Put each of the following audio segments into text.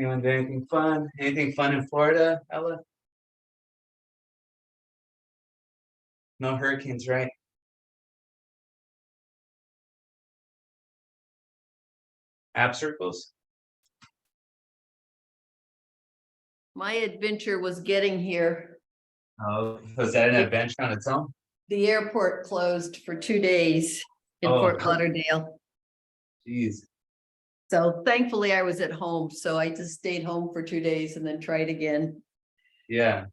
Anyone do anything fun? Anything fun in Florida, Ella? No hurricanes, right? Ab circles? My adventure was getting here. Oh, was that an adventure on its own? The airport closed for 2 days in Oh. Fort Lauderdale. Jeez. So thankfully I was at home. So I just stayed home for 2 days and then tried again. Yeah.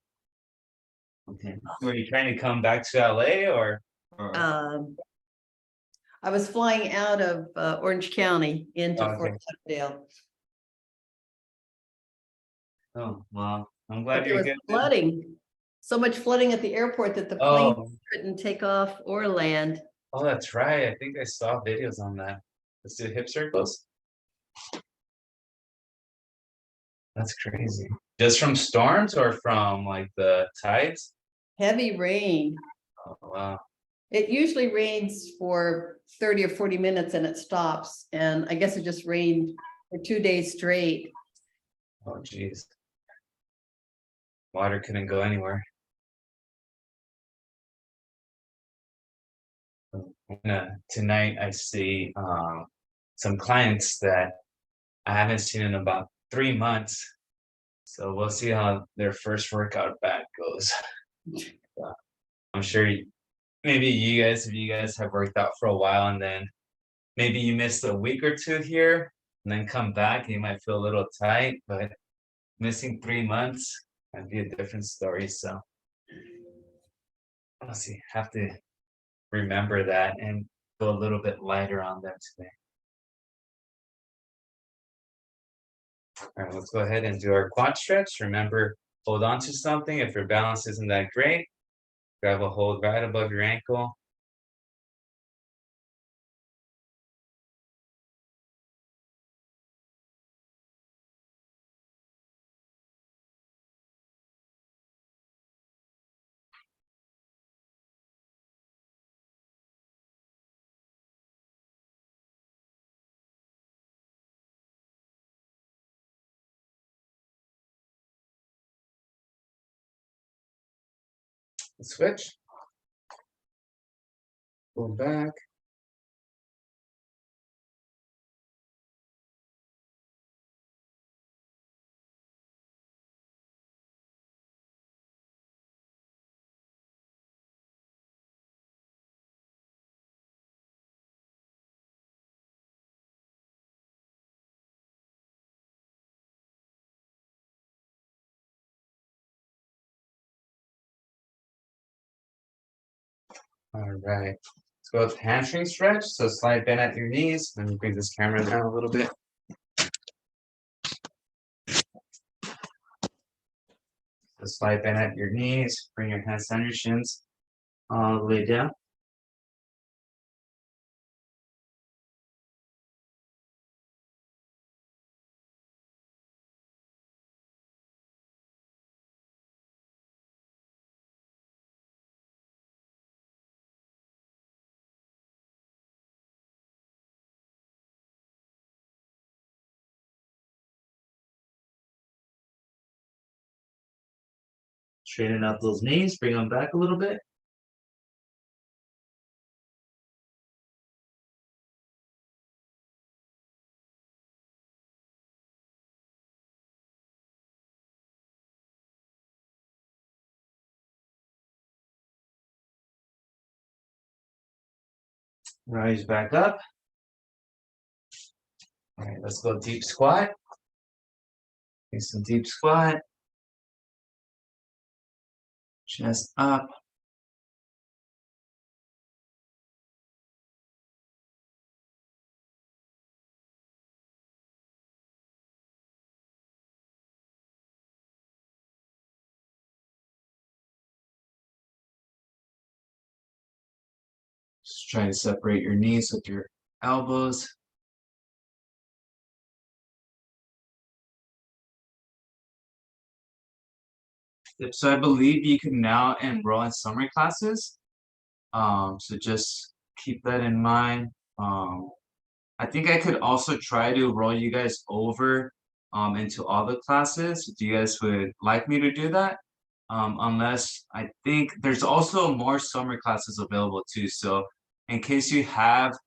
Okay. Were you trying to come back to LA or? I was flying out of Orange County into Okay. Fort Lauderdale. Oh, well, I'm glad But there you're was good. flooding. So much flooding at the airport that the plane couldn't take off or land. Oh, that's right. I think I saw videos on that. Let's do hip circles. That's crazy. Just from storms or from like the tides? Heavy rain. Oh, wow. It usually rains for 30 or 40 minutes and it stops. And I guess it just rained for 2 days straight. Oh, geez. Water couldn't go anywhere. Tonight I see some clients that I haven't seen in about 3 months. So we'll see how their first workout back goes. I'm sure maybe if you guys have worked out for a while and then maybe you missed a week or two here and then come back and you might feel a little tight, but missing 3 months might be a different story. So let's see, have to remember that and go a little bit lighter on them today. All right, let's go ahead and do our quad stretch. Remember, hold on to something. If your balance isn't that great, grab a hold right above your ankle. Switch. Go back. All right. Let's go with hamstring stretch. So slide bend at your knees. Let me bring this camera down a little bit. So slide bend at your knees. Bring your hands down your shins all the way down. Straighten out those knees. Bring them back a little bit. Rise back up. All right, let's go deep squat. Do some deep squat. Chest up. Just try to separate your knees with your elbows. So I believe you can now enroll in summer classes. So just keep that in mind. I think I could also try to roll you guys over into all the classes. Do you guys would like me to do that? Unless I think there's also more summer classes available too. So in case you have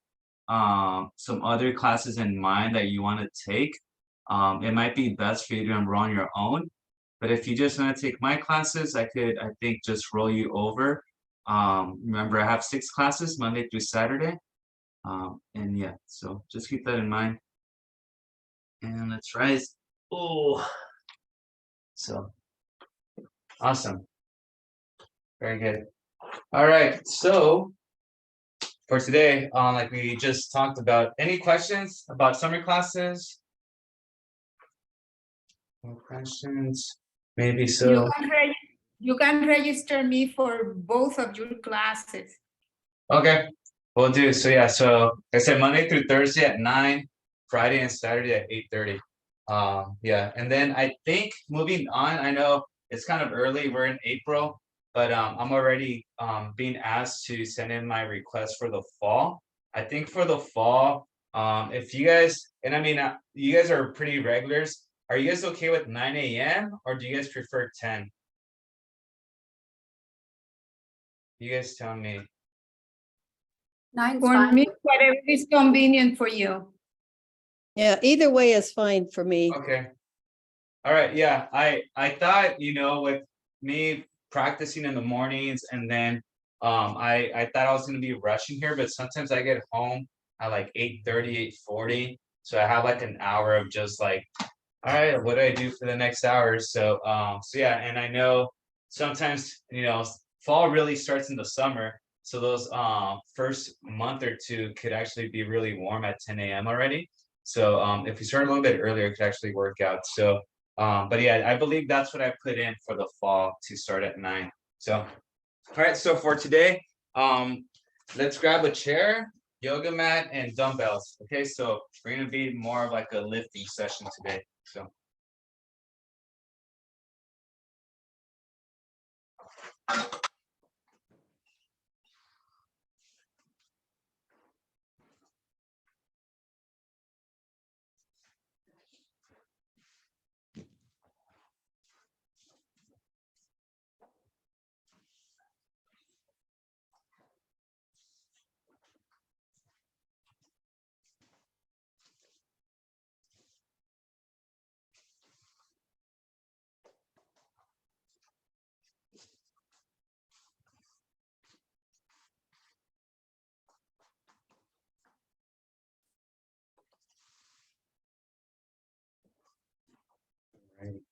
some other classes in mind that you want to take, it might be best for you to enroll on your own. But if you just want to take my classes, I think, just roll you over. Remember, I have 6 classes, Monday through Saturday. And yeah, so just keep that in mind. And let's rise. Oh, so awesome. Very good. All right. So for today, like we just talked about, any questions about summer classes? No questions? Maybe You so. you can register me for both of your classes. Okay, we'll do. So yeah, so I said Monday through Thursday at 9, Friday and Saturday at 8:30. Yeah, and then I think moving on, I know it's kind of early, we're in April, but I'm already being asked to send in my request for the fall. I think for the fall, if you guys, and I mean, you guys are pretty regulars, are you guys okay with 9 a.m. or do you guys prefer 10? You guys tell me. For me, whatever is convenient for you. Yeah, either way is fine for me. Okay. All right. Yeah. I thought, with me practicing in the mornings and then I thought I was gonna be rushing here, but sometimes I get home at like 8:30, 8:40. So I have like an hour of just like, all right, what do I do for the next hour? So yeah, and I know sometimes, fall really starts in the summer. So those first month or two could actually be really warm at 10 a.m. already. So if we start a little bit earlier, it could actually work out. So but yeah, I believe that's what I put in for the fall to start at 9. So all right, so for today, let's grab a chair, yoga mat, and dumbbells. Okay, so we're gonna be more of like a lifting session today. So right.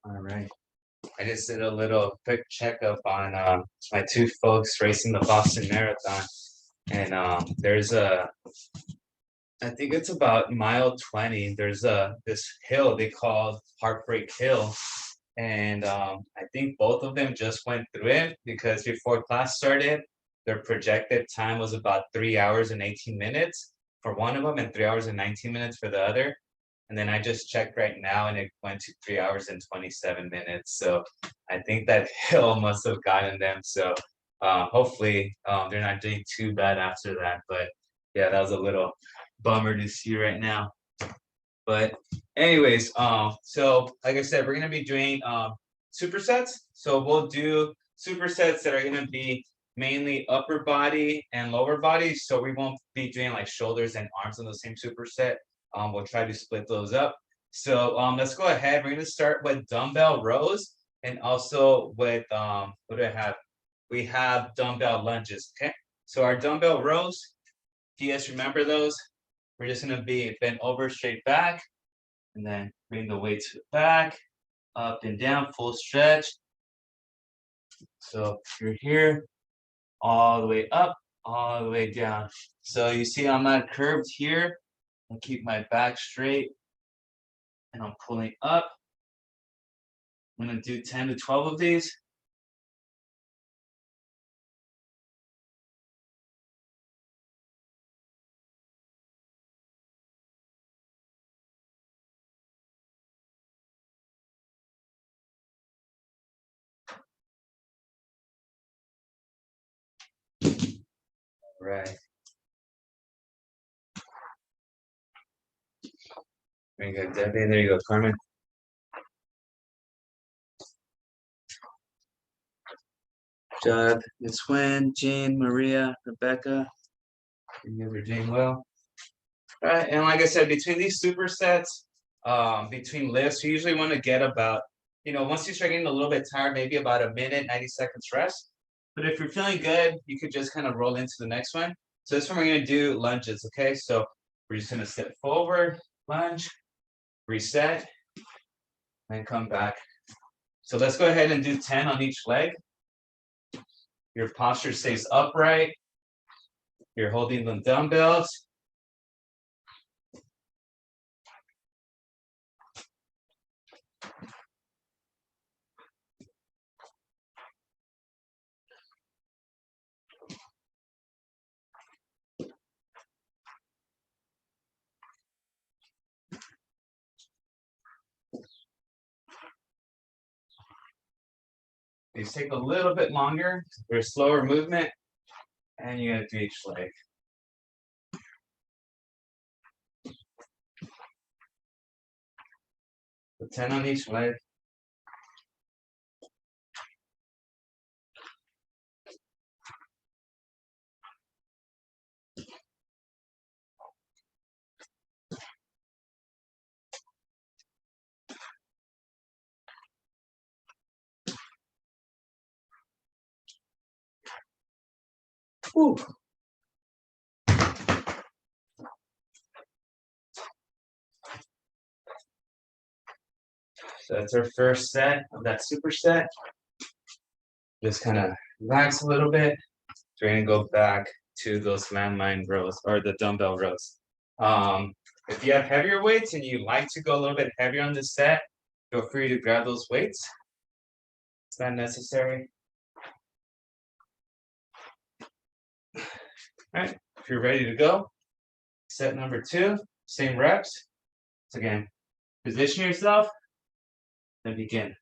All right. I just did a little quick checkup on my 2 folks racing the Boston Marathon, and I think it's about mile 20. There's this hill they call Heartbreak Hill, and I think both of them just went through it because before class started, their projected time was about 3 hours and 18 minutes for one of them and 3 hours and 19 minutes for the other. And then I just checked right now and it went to 3 hours and 27 minutes. So I think that hill must have gotten them. So hopefully they're not doing too bad after that. But yeah, that was a little bummer to see right now. But anyways, so like I said, we're gonna be doing supersets. So we'll do supersets that are gonna be mainly upper body and lower body. So we won't be doing like shoulders and arms in the same superset. We'll try to split those up. So let's go ahead. We're gonna start with dumbbell rows. And also with what do I have? We have dumbbell lunges. Okay. So our dumbbell rows, if you guys remember those, we're just gonna be bent over straight back and then bring the weight to the back, up and down, full stretch. So you're here, all the way up, all the way down. So you see I'm not curved here. I keep my back straight and I'm pulling up. I'm gonna do 10 to 12 of these. Right. Very good, Debbie. There you go, Carmen. Judd, Miss Gwen, Jean, Maria, Rebecca. You guys are doing well. All right, and like I said, between these supersets, between lifts, you usually want to get about, once you start getting a little bit tired, maybe about a minute, 90 seconds rest. But if you're feeling good, you could just kind of roll into the next one. So this one we're gonna do lunges, okay? So we're just gonna step forward, lunge, reset, and come back. So let's go ahead and do 10 on each leg. Your posture stays upright. You're holding the dumbbells. These take a little bit longer. They're slower movement, and you gotta do each leg. So 10 on each leg. Whew. So that's our first set of that superset. Just kind of relax a little bit. So we're gonna go back to those landmine rows or the dumbbell rows. If you have heavier weights and you like to go a little bit heavier on this set, feel free to grab those weights. It's not necessary. All right, if you're ready to go, set number 2, same reps. So again, position yourself and begin.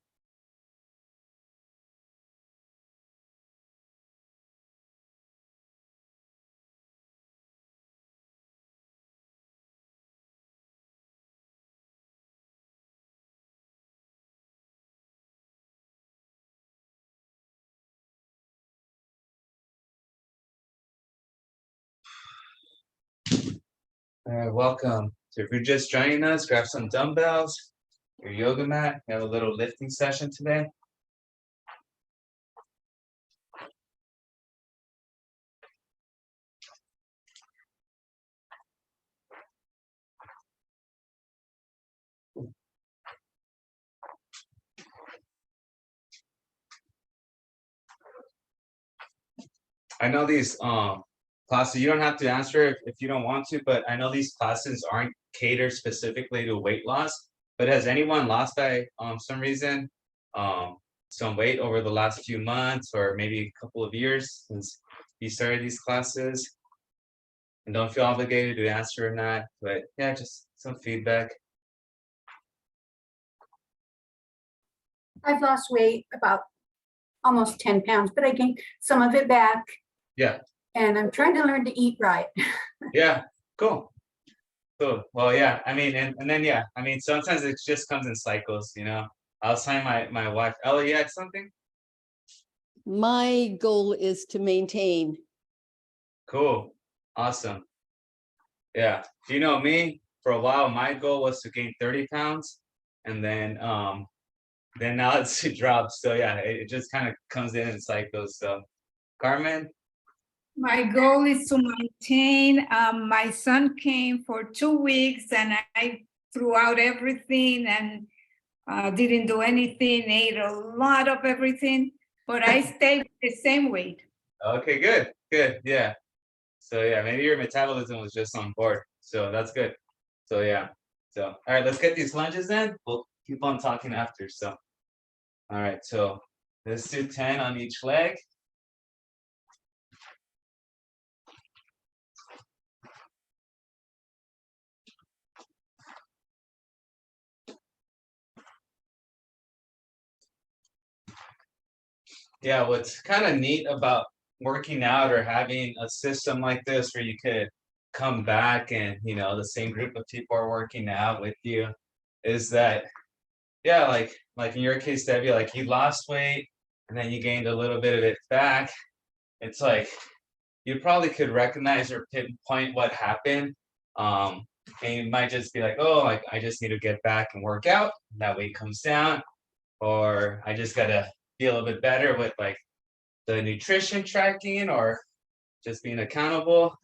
All right, welcome. So if you're just joining us, grab some dumbbells, your yoga mat. We have a little lifting session today. I know these classes, you don't have to answer if you don't want to, but I know these classes aren't catered specifically to weight loss. But has anyone lost by some reason some weight over the last few months or maybe a couple of years since you started these classes? And don't feel obligated to answer or not, but yeah, just some feedback. I've lost weight about almost 10 pounds, but I gained some of it back. Yeah. And I'm trying to learn to eat right. Yeah, cool. Cool. Well, yeah, I mean, and then, yeah, I mean, sometimes it just comes in cycles, I was telling my wife, Ella, you had something? My goal is to maintain. Cool. Awesome. Yeah. You know me, for a while, my goal was to gain 30 pounds. And then then now it's dropped. So yeah, it just kind of comes in cycles. So Carmen, My goal is to maintain. My son came for 2 weeks and I threw out everything and didn't do anything, ate a lot of everything, but I stayed the same weight. okay, good, good, yeah. So yeah, maybe your metabolism was just on board. So that's good. So yeah. So all right, let's get these lunges in. We'll keep on talking after. So all right, so let's do 10 on each leg. Yeah, what's kind of neat about working out or having a system like this where you could come back and the same group of people are working out with you is that yeah, like in your case, Debbie, like you lost weight and then you gained a little bit of it back. It's like you probably could recognize or pinpoint what happened. Um, and you might just be like, oh, like I just need to get back and work out. That weight comes down, or I just gotta be a little bit better with like the nutrition tracking or just being accountable.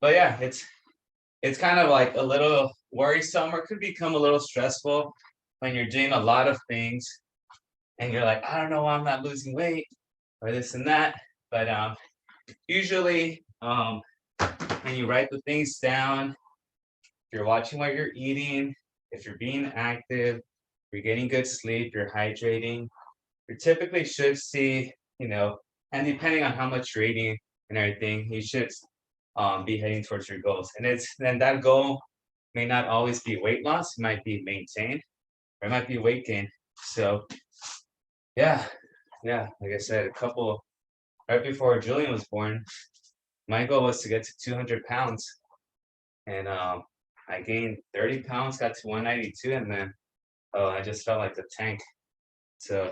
But yeah, it's kind of like a little worrisome or could become a little stressful when you're doing a lot of things and you're like, I don't know why I'm not losing weight or this and that. But usually when you write the things down, if you're watching what you're eating, if you're being active, you're getting good sleep, you're hydrating, you typically should see, and depending on how much you're eating and everything, you should be heading towards your goals. And then that goal may not always be weight loss, it might be maintained, or it might be weight gain. So yeah, like I said, right before Julian was born, my goal was to get to 200 pounds. And I gained 30 pounds, got to 192, and then I just felt like a tank. So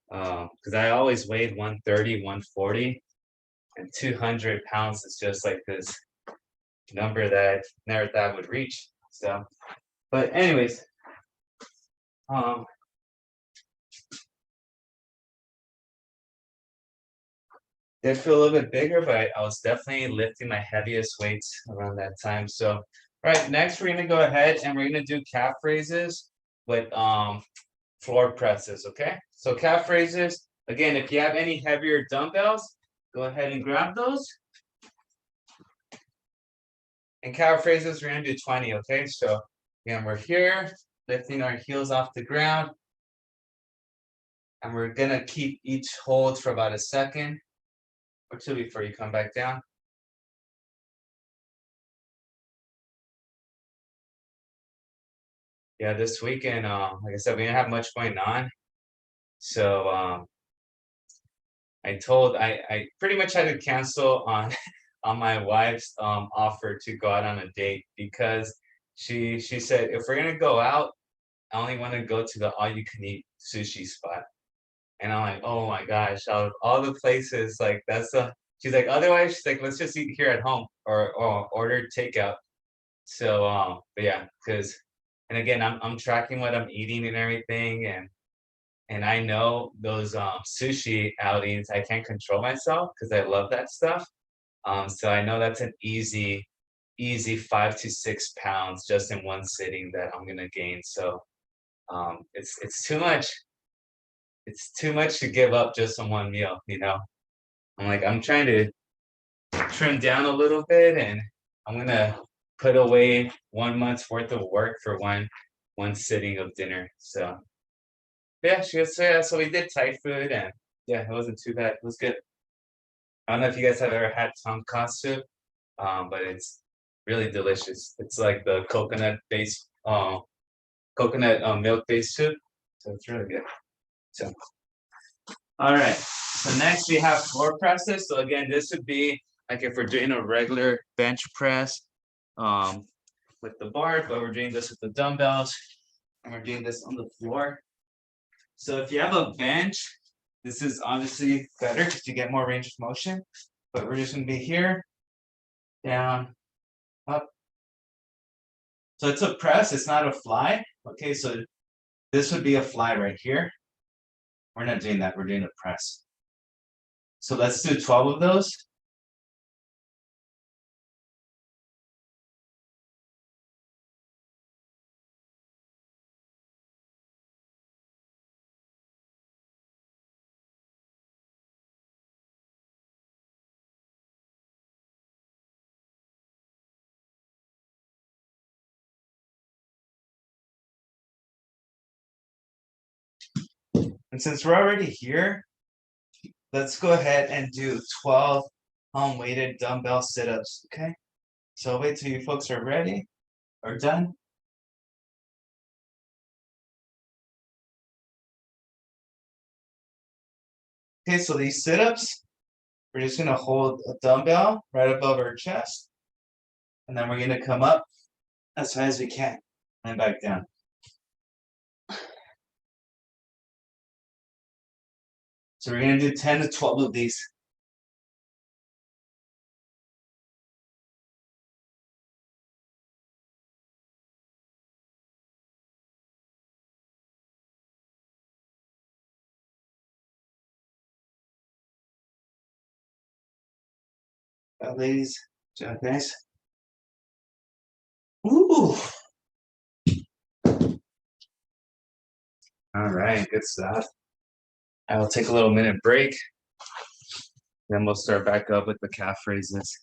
because I always weighed 130, 140, and 200 pounds is just like this number that I never thought I would reach. So, but anyways, did feel a little bit bigger, but I was definitely lifting my heaviest weights around that time. So, all right, next we're gonna go ahead and we're gonna do calf raises with floor presses. Okay, so calf raises. Again, if you have any heavier dumbbells, go ahead and grab those. And calf raises, we're gonna do 20. Okay, so again, we're here lifting our heels off the ground, and we're gonna keep each hold for about a second or two before you come back down. Yeah, this weekend, like I said, we didn't have much going on. So I pretty much had to cancel on on my wife's offer to go out on a date because she said if we're gonna go out, I only want to go to the all you can eat sushi spot. And I'm like, oh my gosh, out of all the places, like that's the she's like, otherwise she's like, let's just eat here at home or order takeout. So but yeah, because and again I'm tracking what I'm eating and everything and I know those sushi outings I can't control myself because I love that stuff. So I know that's an easy 5 to 6 pounds just in one sitting that I'm gonna gain. So it's too much. It's too much to give up just on one meal. I'm trying to trim down a little bit and I'm gonna put away 1 month's worth of work for one sitting of dinner. So yeah, so we did Thai food and yeah, it wasn't too bad. It was good. I don't know if you guys have ever had tonkatsu, but it's really delicious. It's like the coconut milk based soup. So it's really good. So all right. So next we have floor presses. So again, this would be like if we're doing a regular bench press with the bar, but we're doing this with the dumbbells and we're doing this on the floor. So if you have a bench, this is obviously better because you get more range of motion, but we're just gonna be here, down, up. So it's a press, it's not a fly. Okay, so This would be a fly right here. We're not doing that, we're doing a press. So let's do 12 of those. And since we're already here, let's go ahead and do 12 home weighted dumbbell sit-ups, okay? So I'll wait till you folks are ready or done. Okay, so these sit-ups, we're just gonna hold a dumbbell right above our chest, and then we're gonna come up as high as we can and back down. So we're gonna do 10 to 12 of these. Ladies, job guys. Ooh. All right, good stuff. I will take a little minute break. Then we'll start back up with the calf raises.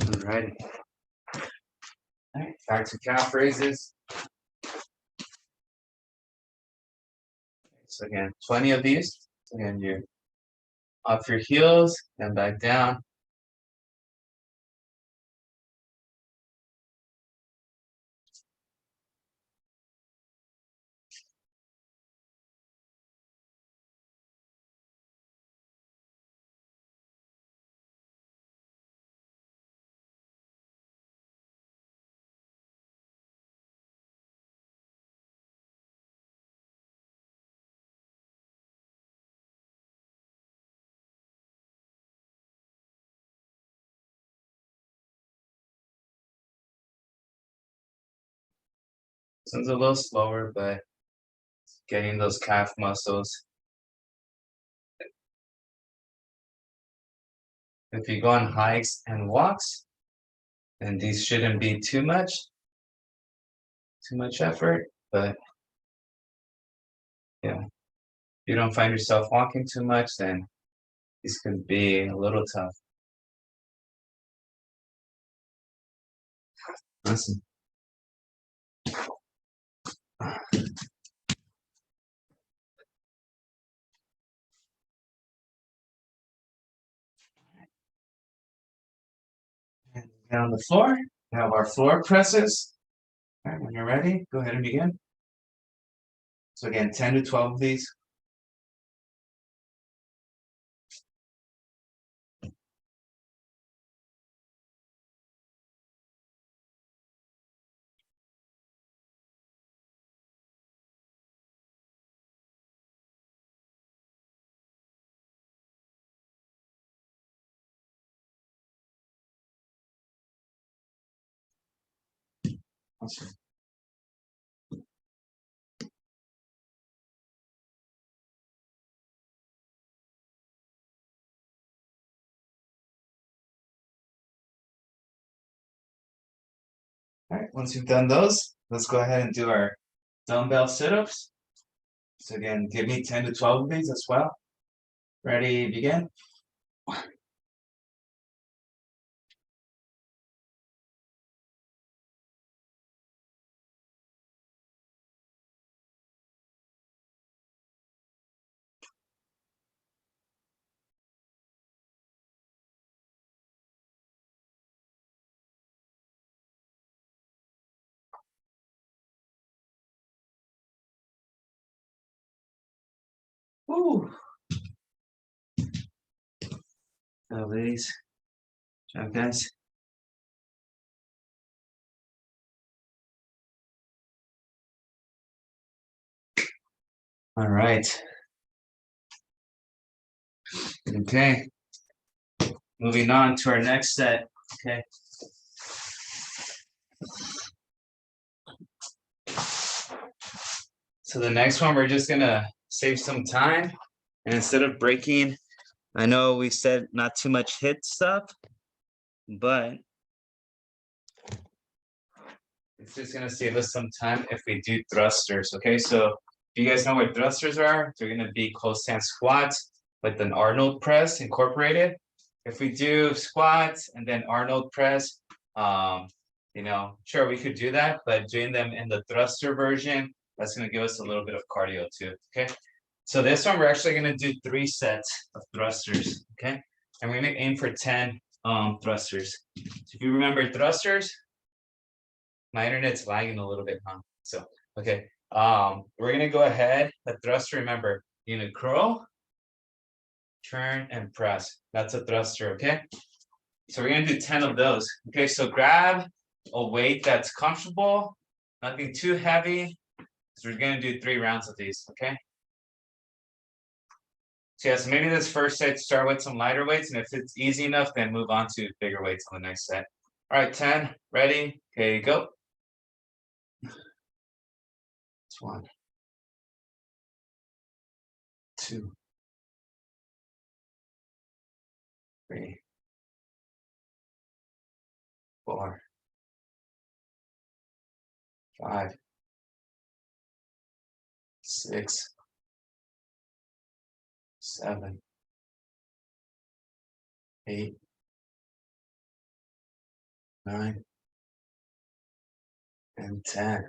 All right. All right, back to calf raises. So again, 20 of these. And you're off your heels and back down. This one's a little slower, but getting those calf muscles. If you go on hikes and walks, then these shouldn't be too much effort, but yeah, if you don't find yourself walking too much, then these can be a little tough. Listen. And get on the floor. We have our floor presses. All right, when you're ready, go ahead and begin. So again, 10 to 12 of these. Awesome. All right, once you've done those, let's go ahead and do our dumbbell sit-ups. So again, give me 10 to 12 of these as well. Ready, begin. Woo. So these, job guys. All right. Okay. Moving on to our next set. Okay. So the next one, we're just gonna save some time, and instead of breaking, I know we said not too much hit stuff, but it's just gonna save us some time if we do thrusters. Okay, so if you guys know what thrusters are, they're gonna be close hand squats with an Arnold press incorporated. If we do squats and then Arnold press, you know, sure we could do that, but doing them in the thruster version, that's gonna give us a little bit of cardio too. Okay, so this one we're actually gonna do 3 sets of thrusters. Okay, and we're gonna aim for 10 thrusters. So if you remember thrusters, my internet's lagging a little bit, huh? So okay, we're gonna go ahead. The thruster, remember, you're gonna curl, turn, and press. That's a thruster. Okay, so we're gonna do 10 of those. Okay, so grab a weight that's comfortable, nothing too heavy. So we're gonna do 3 rounds of these. Okay. So yeah, so maybe this first set start with some lighter weights, and if it's easy enough, then move on to bigger weights on the next set. All right, 10, ready? Okay, go. It's 1, 2, 3, 4, 5, 6, 7, 8, 9, and 10.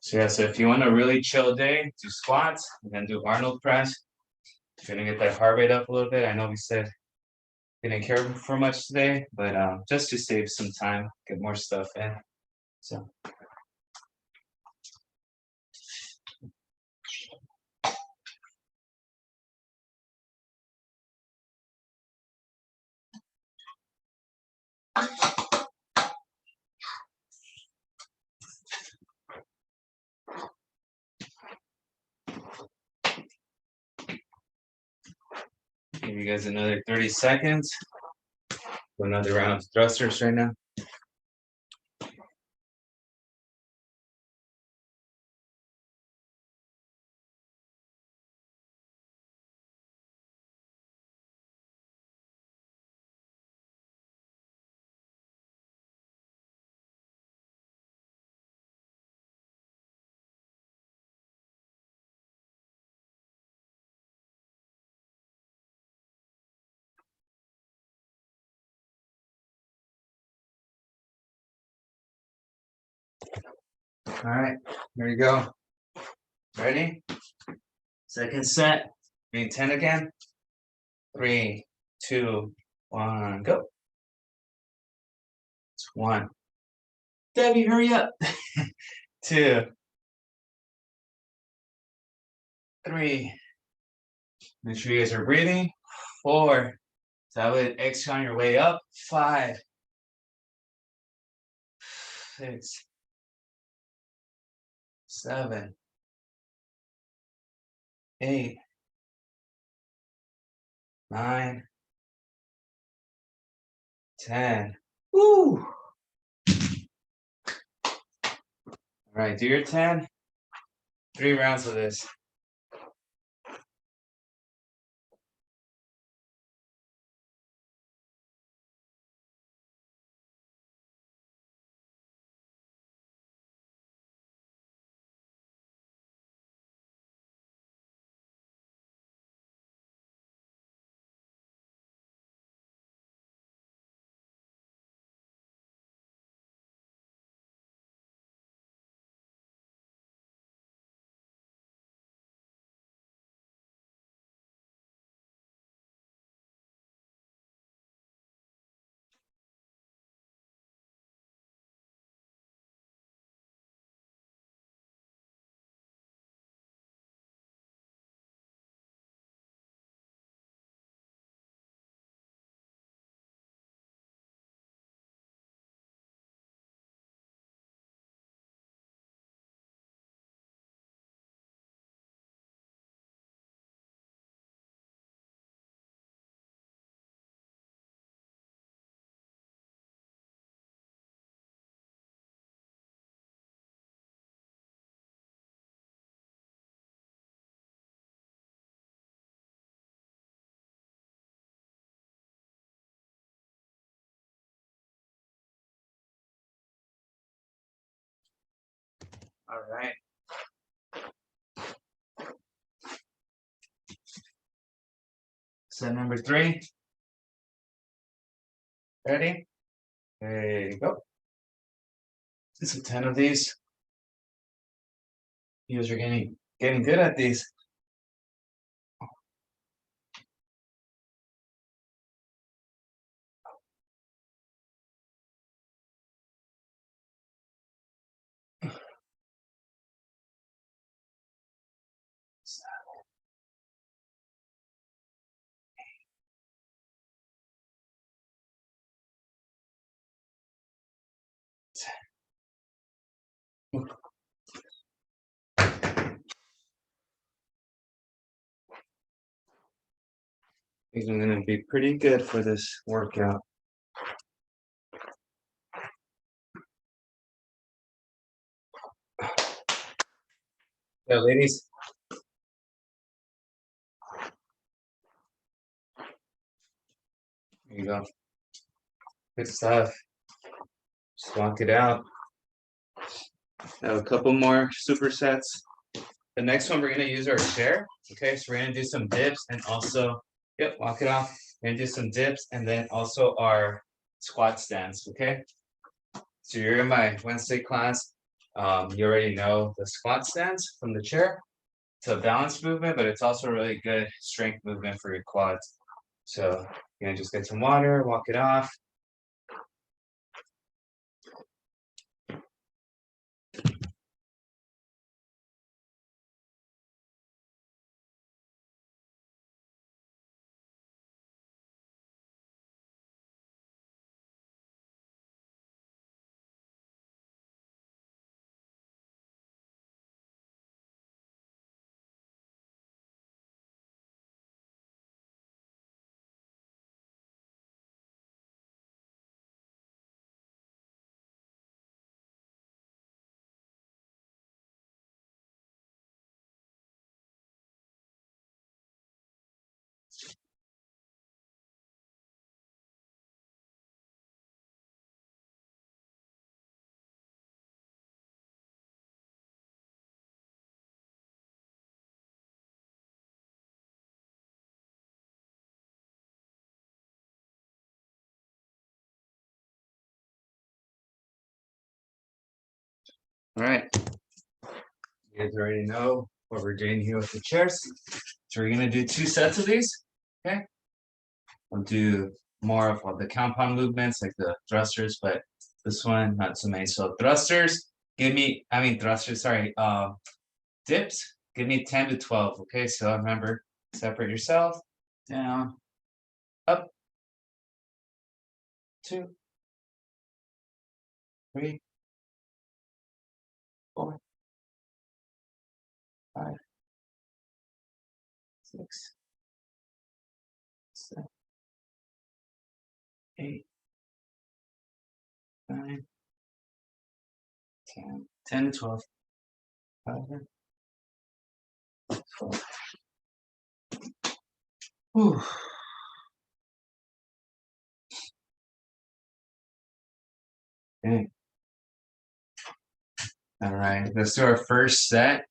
So yeah, so if you want a really chill day, do squats and then do Arnold press. If you're gonna get that heart rate up a little bit, I know we said didn't care for much today, but just to save some time, get more stuff in. So give you guys another 30 seconds. Do another round of thrusters right now. All right, here we go. Ready? Second set. Being 10 again. 3, 2, 1, go. It's 1. Debbie, hurry up. 2, 3. Make sure you guys are breathing. 4. So I would exhale on your way up. 5, 6, 7, 8, 9, 10. Woo! All right, do your 10. 3 rounds of this. All right. Set number 3. Ready? There you go. So 10 of these. You guys are getting good at these. These are gonna be pretty good for this workout. Yeah, ladies. There you go. Good stuff. Just walk it out. Have a couple more supersets. The next one we're gonna use our chair. Okay, so we're gonna do some dips and also, yep, walk it off. We're gonna do some dips and then also our squat stance. Okay. So you're in my Wednesday class. You already know the squat stance from the chair. It's a balance movement, but it's also a really good strength movement for your quads. So you're gonna just get some water, walk it off. All right. You guys already know what we're doing here with the chairs. So we're gonna do 2 sets of these. Okay. We'll do more of the compound movements like the thrusters, but this one not so many. So thrusters, thrusters, sorry, dips, give me 10 to 12. Okay, so remember, separate yourself, down, up, 2, 3, 4, 5, 6, 7, 8, 9, 10, 10 to 12. 11, 12. Whew. Okay. All right, let's do our first set.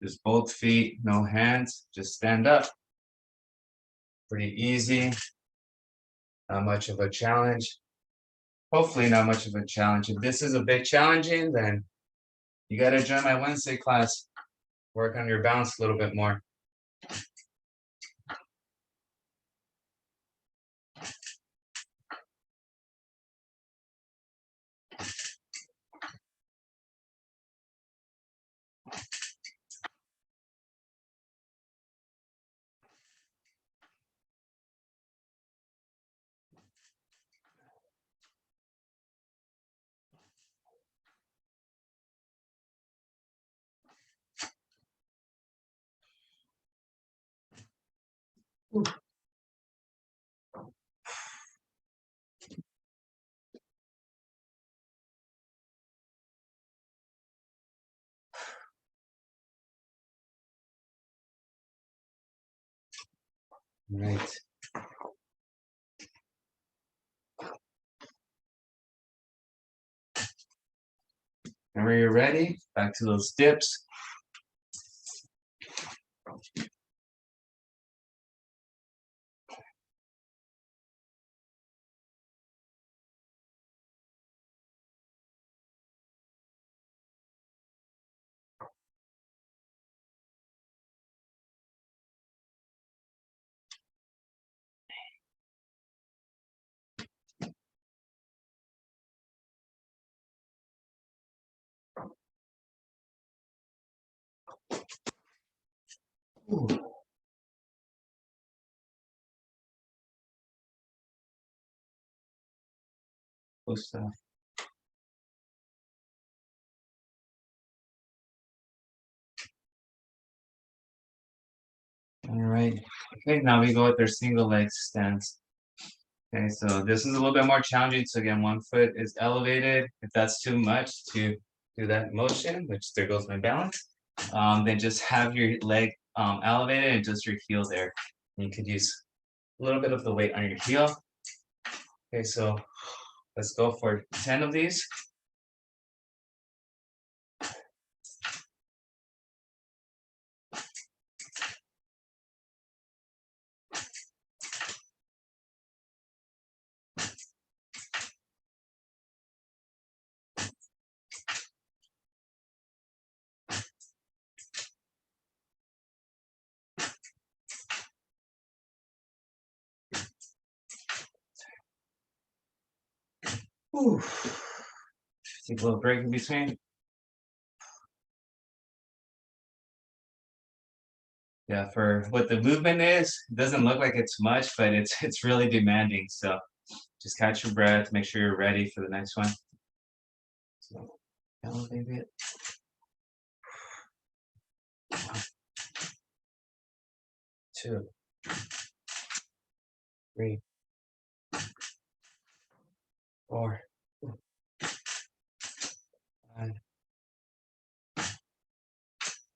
Just both feet, no hands, just stand up. Pretty easy. Not much of a challenge. Hopefully not much of a challenge. If this is a bit challenging, then you gotta join my Wednesday class. Work on your balance a little bit more. Right. Whenever you're ready, back to those dips. Ooh. Cool stuff. All right. Okay, now we go with their single leg stance. Okay, so this is a little bit more challenging. So again, one foot is elevated. If that's too much to do that motion, which there goes my balance, then just have your leg elevated and just your heel there. And you could use a little bit of the weight on your heel. Okay, so let's go for 10 of these. Ooh. Take a little break in between. Yeah, for what the movement is, it doesn't look like it's much, but it's really demanding. So just catch your breath, make sure you're ready for the next one. So elevate it. 2, 3, 4, 5,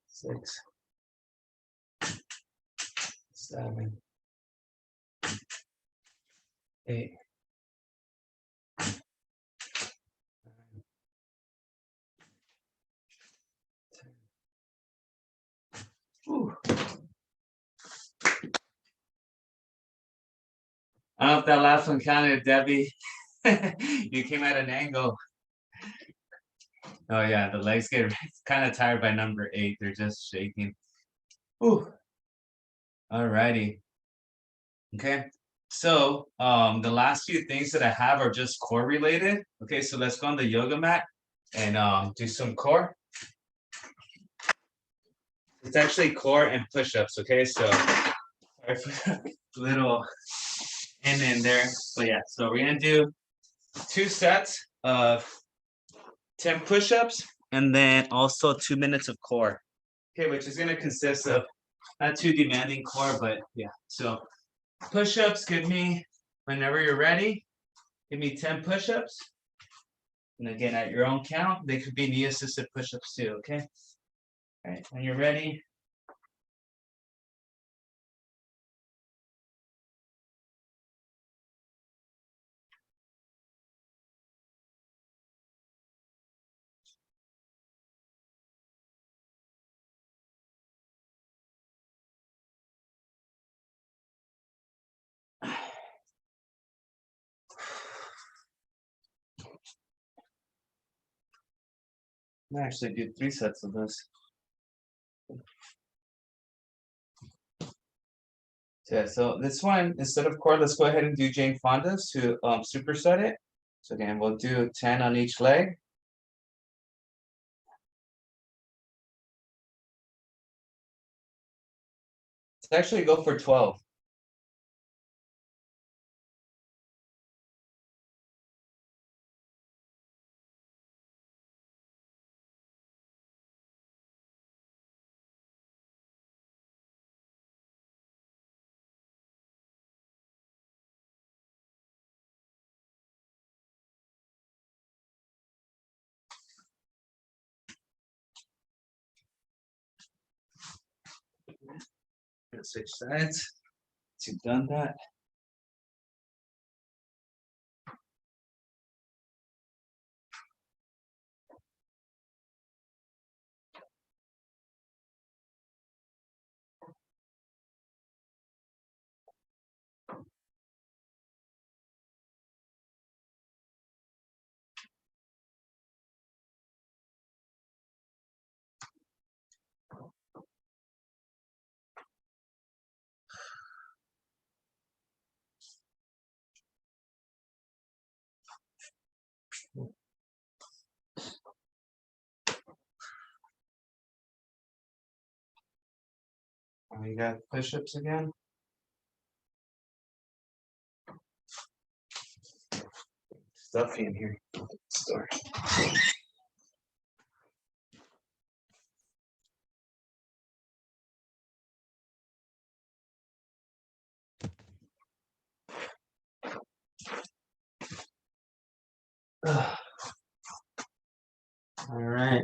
6, 7, 8, 9, 10. Whew. I don't know if that last one counted, Debbie. You came at an angle. Oh yeah, the legs get kind of tired by number 8. They're just shaking. Ooh. Alrighty. Okay. So the last few things that I have are just core related. Okay, so let's go on the yoga mat and do some core. It's actually core and push-ups. Okay, so sorry for a little in there, but yeah. So we're gonna do 2 sets of 10 push-ups and then also 2 minutes of core. Okay, which is gonna consist of not too demanding core, but yeah. So push-ups, give me, whenever you're ready, give me 10 push-ups. And again, at your own count, they could be knee-assisted push-ups too, okay? All right, when you're ready. I actually do 3 sets of this. Yeah, so this one, instead of core, let's go ahead and do Jane Fonda's to superset it. So again, we'll do 10 on each leg. Let's actually go for 12. Switch sides. Once you've done that. We got push-ups again. Stuffy in here. Store. All right.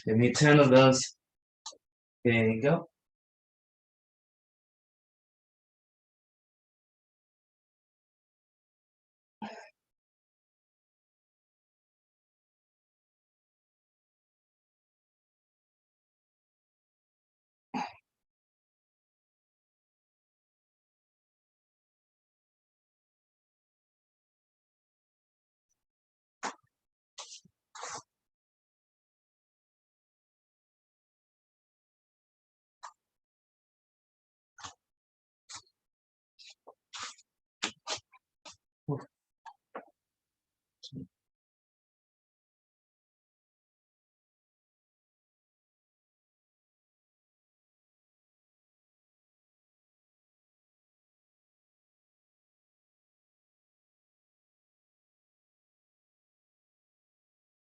Give me 10 of those. There you go.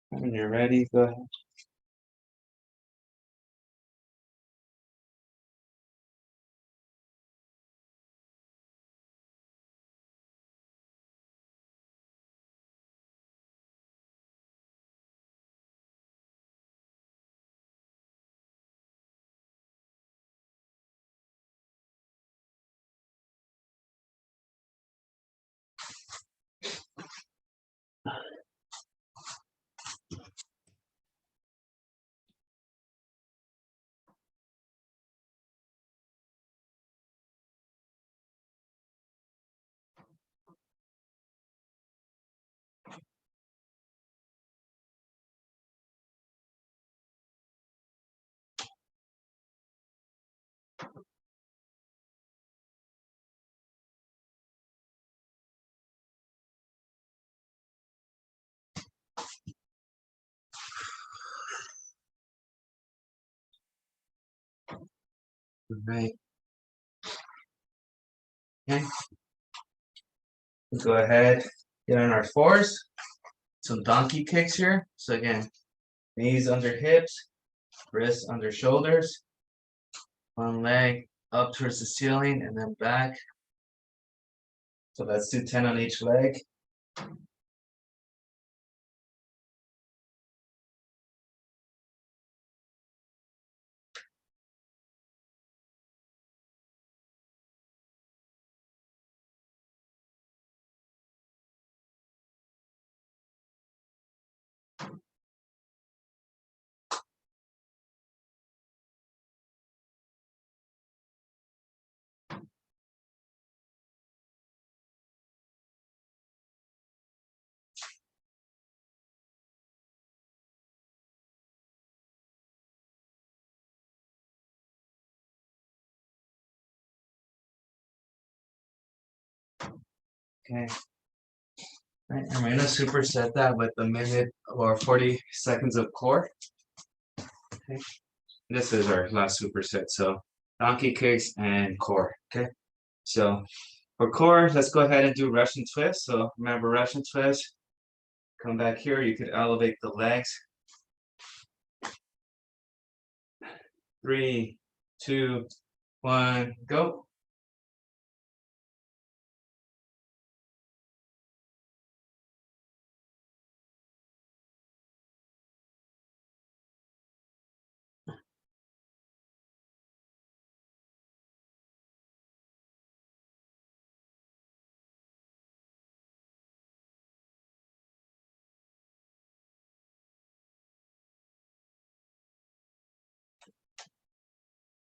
When you're ready, go ahead. All right. Okay. Go ahead. Get on our fours. Some donkey kicks here. So again, knees under hips, wrists under shoulders. One leg up towards the ceiling and then back. So let's do 10 on each leg. Okay. Right, and we're gonna superset that with a minute or 40 seconds of core. Okay. This is our last superset. So donkey kicks and core. Okay. So for core, let's go ahead and do Russian twist. So remember Russian twist. Come back here. You could elevate the legs. 3, 2, 1, go.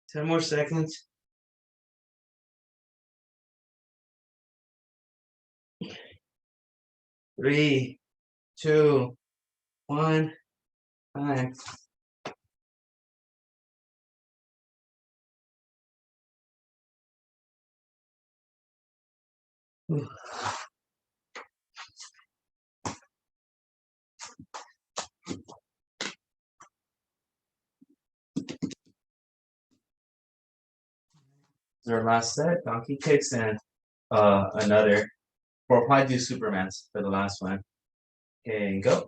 Ten more seconds. 3, 2, 1, time. Our last set, donkey kicks and another. We'll probably do Supermans for the last one. Okay, go.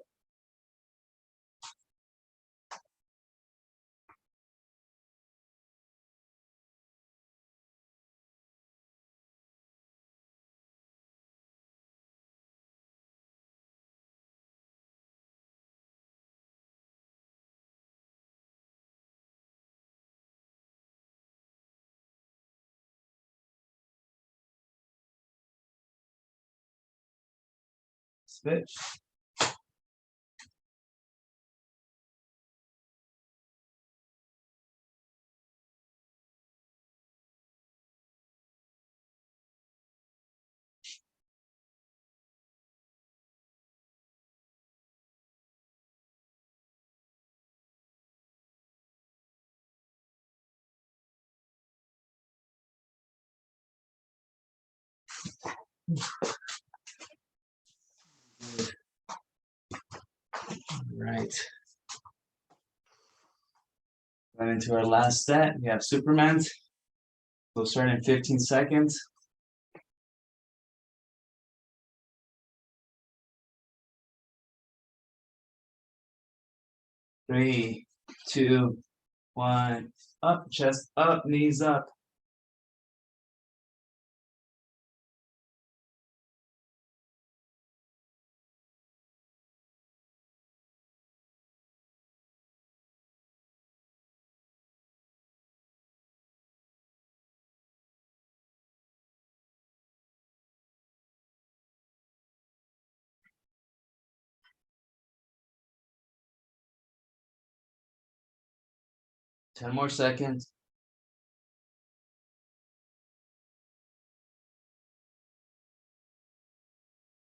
Switch. Right. Going into our last set, we have Supermans. We'll start in 15 seconds. Three, two, one. Up, chest up, knees up. Ten more seconds.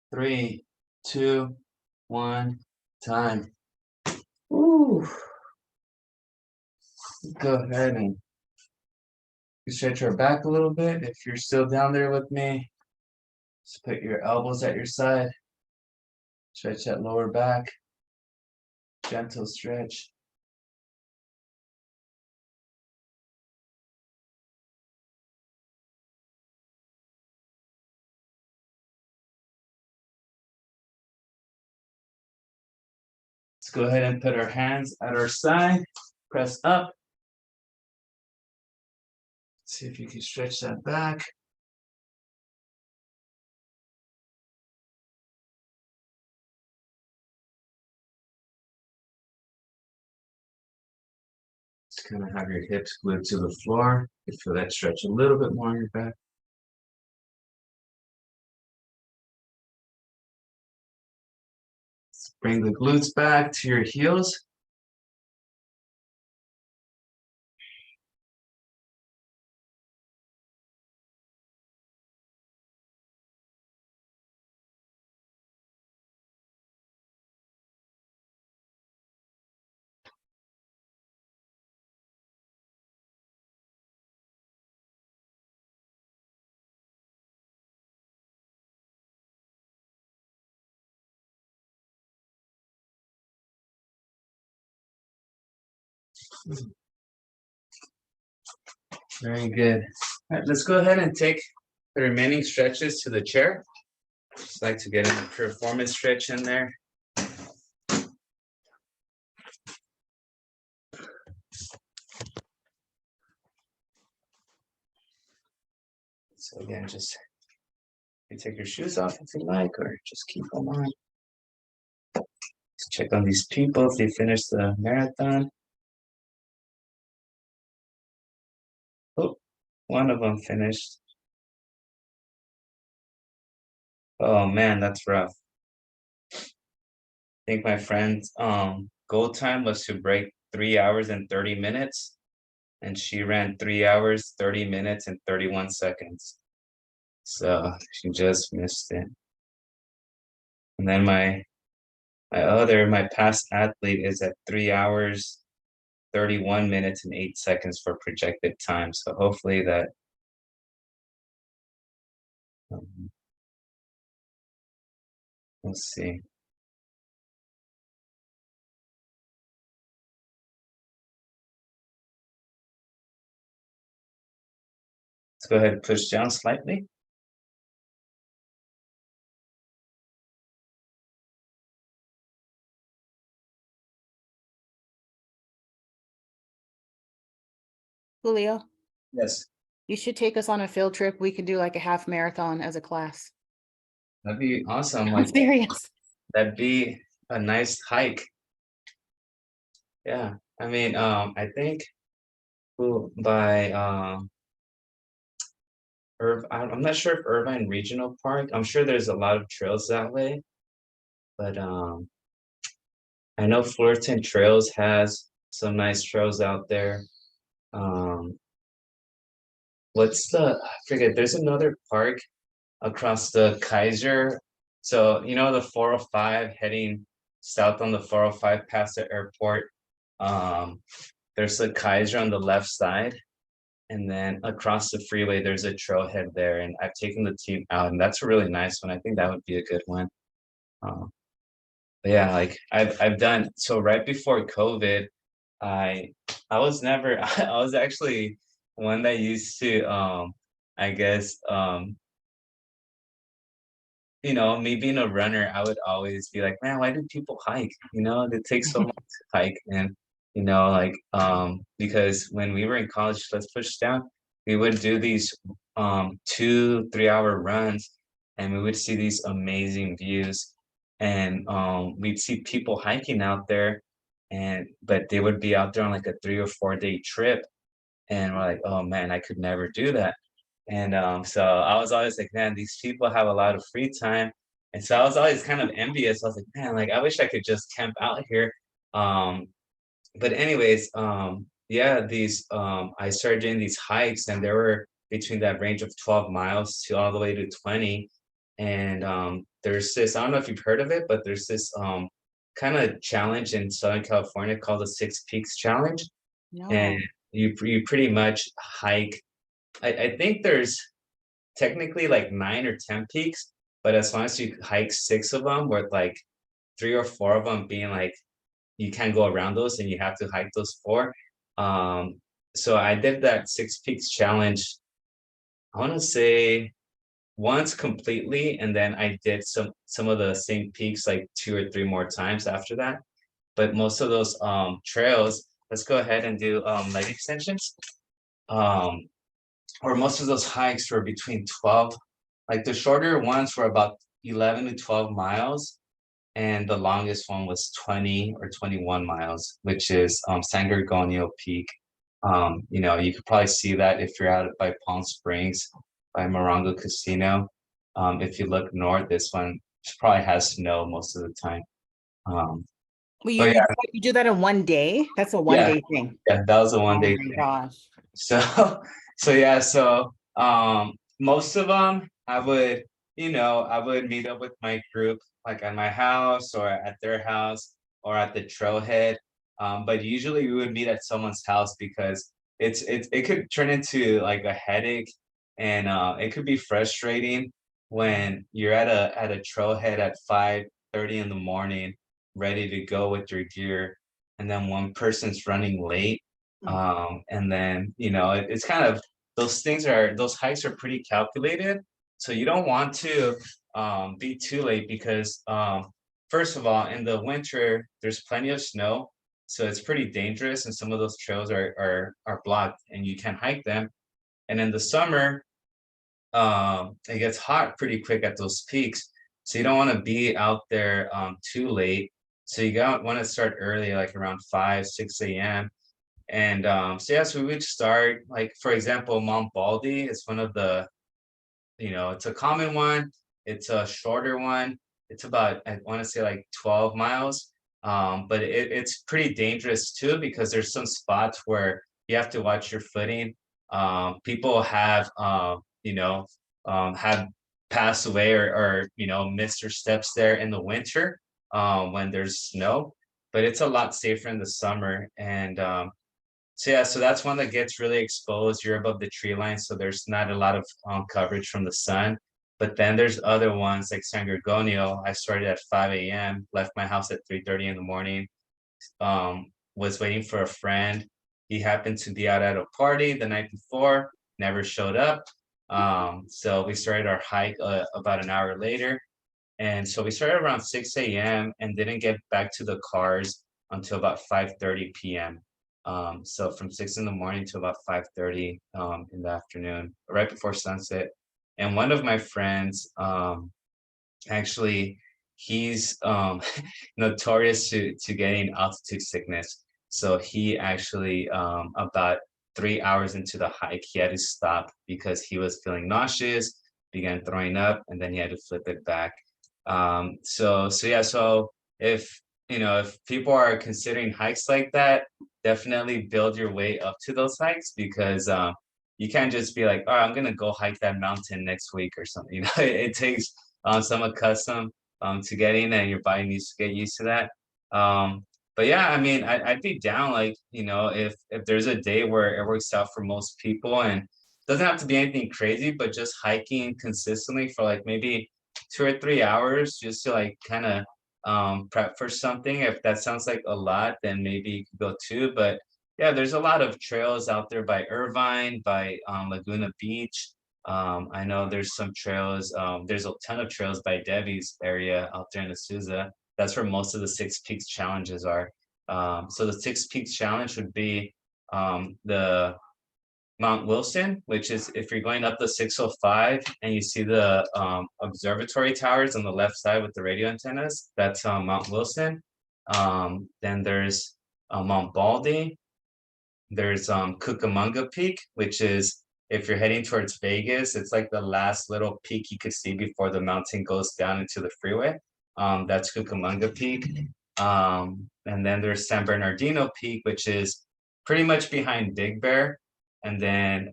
Three, two, one. Time. Ooh. Go ahead and stretch our back a little bit. If you're still down there with me, just put your elbows at your side. Stretch that lower back. Gentle stretch. Let's go ahead and put our hands at our side. Press up. See if you can stretch that back. Just kind of have your hips glued to the floor. You feel that stretch a little bit more on your back. Let's bring the glutes back to your heels. Very good. All right, let's go ahead and take the remaining stretches to the chair. Just like to get a performance stretch in there. So again, just you take your shoes off if you like, or just keep them on. Let's check on these people if they finished the marathon. Oh, one of them finished. Oh man, that's rough. I think my friend's goal time was to break 3 hours and 30 minutes, and she ran 3 hours, 30 minutes, and 31 seconds. So she just missed it. And then my past athlete is at 3 hours, 31 minutes, and 8 seconds for projected time. So hopefully that let's see. Let's go ahead and push down slightly. Julio, Yes, you should take us on a field trip. We could do like a half marathon as a class. that'd be awesome. I'm Like serious. that'd be a nice hike. Yeah, I mean, I think by I'm not sure if Irvine Regional Park. I'm sure there's a lot of trails that way, but I know Fullerton Trails has some nice trails out there. Um, I forget, there's another park across the Kaiser. So, you know, the 405 heading south on the 405 past the airport. Um, there's the Kaiser on the left side. And then across the freeway, there's a trailhead there. And I've taken the team out, and that's a really nice one. I think that would be a good one. Um, but yeah, like I've done so right before COVID, I I was never I was actually one that used to I guess you know, me being a runner, I would always be like, man, why do people hike? You know, it takes so long to hike. And, you know, like, because when we were in college, let's push down, we would do these 2, 3 hour runs, and we would see these amazing views. And we'd see people hiking out there, but they would be out there on like a 3 or 4 day trip. And we're like, oh man, I could never do that. And so I was always like, man, these people have a lot of free time. And so I was always kind of envious. I was like, man, like I wish I could just camp out here. Um, but anyways, yeah, these I started doing these hikes, and they were between that range of 12 miles to all the way to 20. And there's this, I don't know if you've heard of it, but there's this kind of challenge in Southern California called the Six Peaks Challenge. And No. you pretty much hike. I think there's technically like 9 or 10 peaks, but as long as you hike 6 of them, with like 3 or 4 of them being like you can't go around those and you have to hike those four. Um, so I did that Six Peaks challenge, I want to say once completely, and then I did some of the same peaks like 2 or 3 more times after that. But most of those trails, let's go ahead and do leg extensions. Um, or most of those hikes were between 12, like the shorter ones were about 11 to 12 miles, and the longest one was 20 or 21 miles, which is San Gorgonio Peak. You know, you could probably see that if you're out by Palm Springs, by Morongo Casino. If you look north, this one probably has snow most of the time. Um, Well, but yeah, you do that in one day? That's a yeah, 1 day thing. yeah, that was a Oh 1 day my thing. gosh. So so yeah, so most of them I would, you know, I would meet up with my group like at my house or at their house or at the trailhead. But usually we would meet at someone's house because it could turn into like a headache, and it could be frustrating when you're at a trailhead at 5:30 in the morning, ready to go with your gear, and then one person's running late. And then, you know, it's kind of those hikes are pretty calculated. So you don't want to be too late because first of all, in the winter, there's plenty of snow. So it's pretty dangerous, and some of those trails are blocked and you can't hike them. And in the summer, it gets hot pretty quick at those peaks. So you don't want to be out there too late. So you got want to start early, like around 5, 6 a.m. And so yeah, so we would start like for example, Mount Baldy is one of the, you know, it's a common one. It's a shorter one. It's about, I want to say like 12 miles. But it's pretty dangerous too because there's some spots where you have to watch your footing. People have you know, have passed away or you know, missed their steps there in the winter when there's snow. But it's a lot safer in the summer. And so yeah, so that's one that gets really exposed. You're above the tree line, so there's not a lot of coverage from the sun. But then there's other ones like San Gorgonio. I started at 5 a.m., left my house at 3:30 in the morning, was waiting for a friend. He happened to be out at a party the night before. never showed up. So we started our hike about an hour later. And so we started around 6 a.m. and didn't get back to the cars until about 5:30 p.m. So from 6 in the morning to about 5:30 in the afternoon, right before sunset. And one of my friends, actually, he's notorious to getting altitude sickness. So he actually, about 3 hours into the hike, he had to stop because he was feeling nauseous, began throwing up, and then he had to flip it back. So yeah, so if if people are considering hikes like that, definitely build your way up to those hikes because you can't just be like, oh, I'm gonna go hike that mountain next week or something. It takes some accustomed to getting, and your body needs to get used to that. But yeah, I mean, I'd be down, like, if there's a day where it works out for most people, and doesn't have to be anything crazy, but just hiking consistently for like maybe 2 or 3 hours just to like kind of prep for something. If that sounds like a lot, then maybe you could go too. But yeah, there's a lot of trails out there by Irvine, by Laguna Beach. I know there's some trails. There's a ton of trails by Debbie's area out there in Azusa. That's where most of the Six Peaks challenges are. So the Six Peaks challenge would be the Mount Wilson, which is if you're going up the 605 and you see the observatory towers on the left side with the radio antennas, that's Mount Wilson. Then there's Mount Baldy. There's Cucamonga Peak, which is if you're heading towards Vegas, it's like the last little peak you could see before the mountain goes down into the freeway. That's Cucamonga Peak. And then there's San Bernardino Peak, which is pretty much behind Big Bear. And then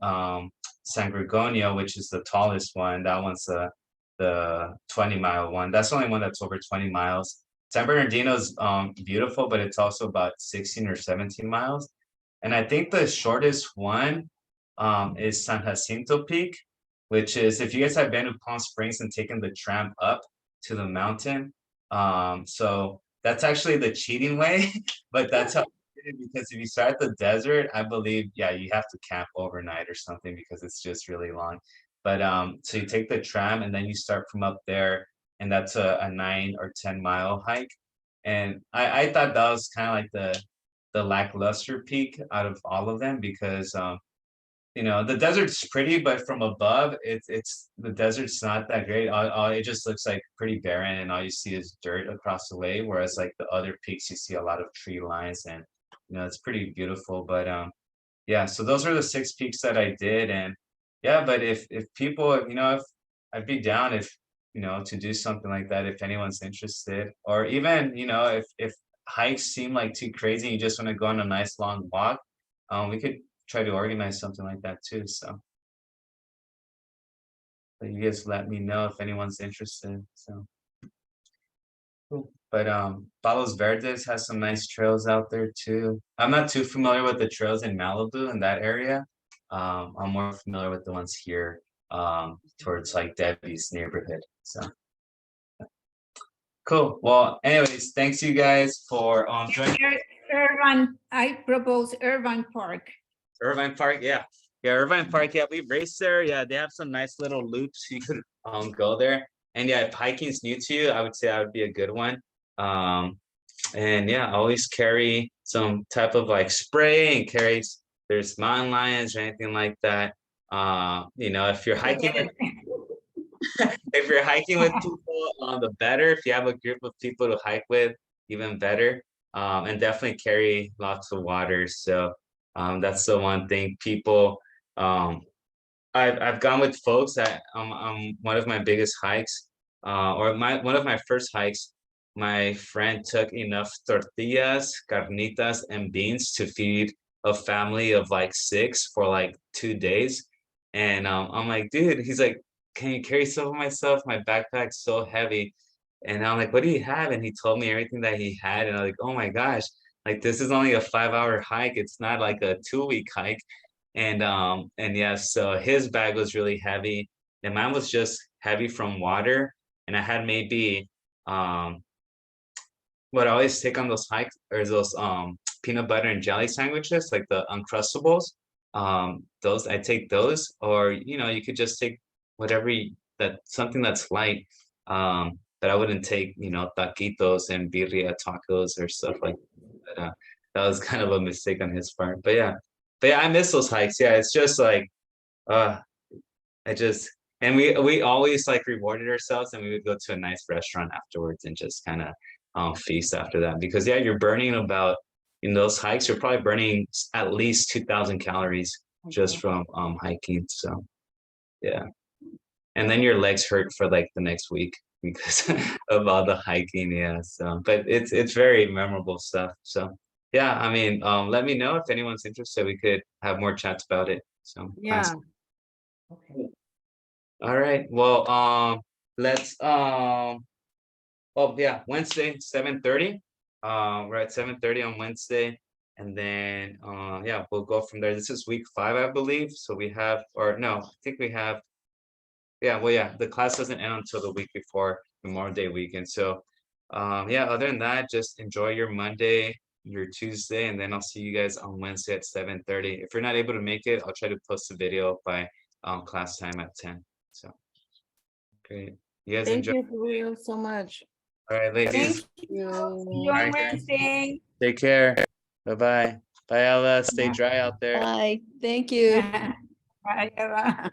San Gregonio, which is the tallest one. That one's the 20-mile one. That's the only one that's over 20 miles. San Bernardino's beautiful, but it's also about 16 or 17 miles. And I think the shortest one is San Jacinto Peak, which is if you guys have been to Palm Springs and taken the tram up to the mountain. So that's actually the cheating way, but that's how, because if you start the desert, I believe, yeah, you have to camp overnight or something because it's just really long. But so you take the tram and then you start from up there, and that's a 9 or 10 mile hike. And I thought that was kind of like the lackluster peak out of all of them because the desert's pretty, but from above, it's the desert's not that great. It just looks like pretty barren, and all you see is dirt across the way. Whereas like the other peaks, you see a lot of tree lines, and it's pretty beautiful. But yeah, so those are the 6 peaks that I did, and yeah. But if people, if I'd be down if to do something like that if anyone's interested, or even if hikes seem like too crazy, you just want to go on a nice long walk, we could try to organize something like that too. So but you guys let me know if anyone's interested. So cool. But Palos Verdes has some nice trails out there too. I'm not too familiar with the trails in Malibu in that area. I'm more familiar with the ones here towards like Debbie's neighborhood. So cool. Well, anyways, thanks you guys for joining. Irvine, I propose Irvine Park. Irvine Park, yeah. Yeah, Irvine Park, yeah, we raced there. Yeah, they have some nice little loops. You could go there. And yeah, if hiking's new to you, I would say that would be a good one. And yeah, always carry some type of like spray and there's mountain lions or anything like that. If you're hiking if you're hiking with people, the better. If you have a group of people to hike with, even better. And definitely carry lots of water. So that's the one thing people I've gone with folks that one of my biggest hikes or one of my first hikes, my friend took enough tortillas, carnitas, and beans to feed a family of like 6 for like 2 days. And I'm like, dude, he's like, can you carry some of my stuff? My backpack's so heavy. And I'm like, what do you have? And he told me everything that he had. And I'm like, oh my gosh, like this is only a 5-hour hike. It's not like a 2-week hike. And yeah, so his bag was really heavy. And mine was just heavy from water. And I had maybe what I always take on those hikes are those peanut butter and jelly sandwiches, like the Uncrustables. those, I take those, or, you know, you could just take whatever something that's light. But I wouldn't take, you know, taquitos and birria tacos or stuff like that. That was kind of a mistake on his part. But yeah, I miss those hikes. Yeah, it's just like, uh, I just, and we always like rewarded ourselves, and we would go to a nice restaurant afterwards and just kind of feast after that, because yeah, you're burning about, in those hikes, you're probably burning at least 2,000 calories just from hiking. So yeah, and then your legs hurt for like the next week because of all the hiking. Yeah, so but it's very memorable stuff. So yeah, I mean, let me know if anyone's interested. We could have more chats about it. So Yeah. Okay. all right. Well, let's oh yeah, Wednesday, 7:30. We're at 7:30 on Wednesday. And then yeah, we'll go from there. This is week 5, I believe. So we have, or no, I think we have, yeah, well, yeah, the class doesn't end until the week before Memorial Day weekend. So yeah, other than that, just enjoy your Monday, your Tuesday, and then I'll see you guys on Wednesday at 7:30. If you're not able to make it, I'll try to post a video by class time at 10. So great. You guys Thank enjoy. you, Julio, so much. All right, Thank ladies. you. See You. you on Alright, guys. Wednesday. Take care. Bye-bye. Bye, Ella. Stay dry out there. Bye. Thank you. Bye, Eva.